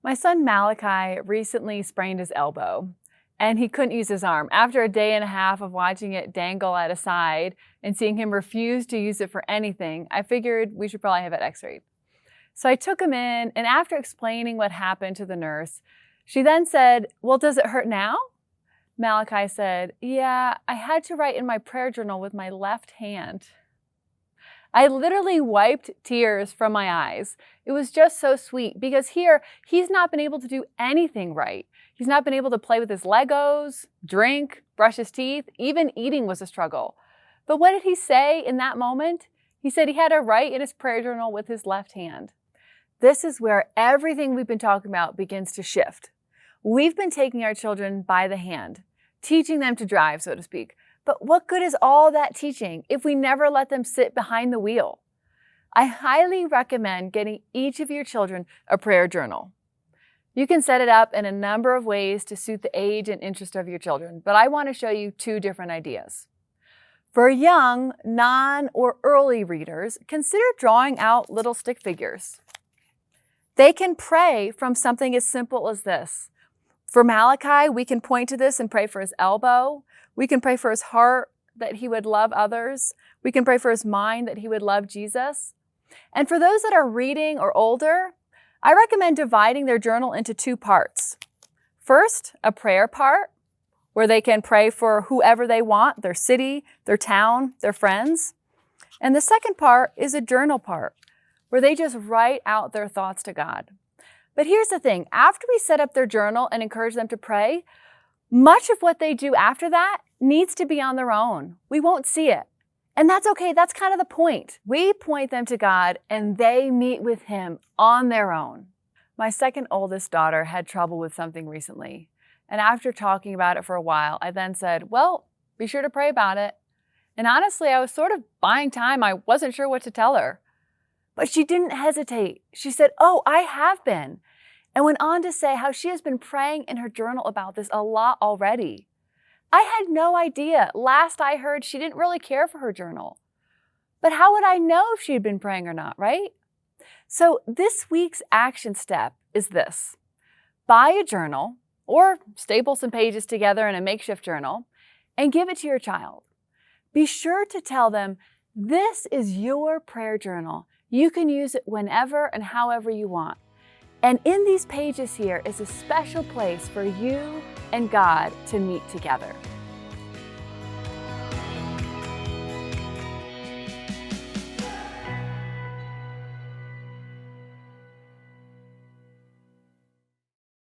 My son Malachi recently sprained his elbow, and he couldn't use his arm. After a day and a half of watching it dangle at his side and seeing him refuse to use it for anything, I figured we should probably have it x-rayed. So I took him in, and after explaining what happened to the nurse, she then said, "Well, does it hurt now?" Malachi said, "Yeah, I had to write in my prayer journal with my left hand." I literally wiped tears from my eyes. It was just so sweet because here, he's not been able to do anything right. He's not been able to play with his Legos, drink, brush his teeth, even eating was a struggle. But what did he say in that moment? He said he had to write in his prayer journal with his left hand. This is where everything we've been talking about begins to shift. We've been taking our children by the hand, teaching them to drive, so to speak. But what good is all that teaching if we never let them sit behind the wheel? I highly recommend getting each of your children a prayer journal. You can set it up in a number of ways to suit the age and interest of your children, but I want to show you two different ideas. For young, non- or early readers, consider drawing out little stick figures. They can pray from something as simple as this. For Malachi, we can point to this and pray for his elbow. We can pray for his heart, that he would love others. We can pray for his mind, that he would love Jesus. And for those that are reading or older, I recommend dividing their journal into two parts. First, a prayer part, where they can pray for whoever they want, their city, their town, their friends. And the second part is a journal part, where they just write out their thoughts to God. But here's the thing, after we set up their journal and encourage them to pray, much of what they do after that needs to be on their own. We won't see it. And that's okay, that's kind of the point. We point them to God and they meet with Him on their own. My second oldest daughter had trouble with something recently. And after talking about it for a while, I then said, "Well, be sure to pray about it." And honestly, I was sort of buying time. I wasn't sure what to tell her. But she didn't hesitate. She said, "Oh, I have been." And went on to say how she has been praying in her journal about this a lot already. I had no idea. Last I heard, she didn't really care for her journal. But how would I know if she had been praying or not, right? So this week's action step is this. Buy a journal or staple some pages together in a makeshift journal and give it to your child. Be sure to tell them, this is your prayer journal. You can use it whenever and however you want. And in these pages here is a special place for you and God to meet together.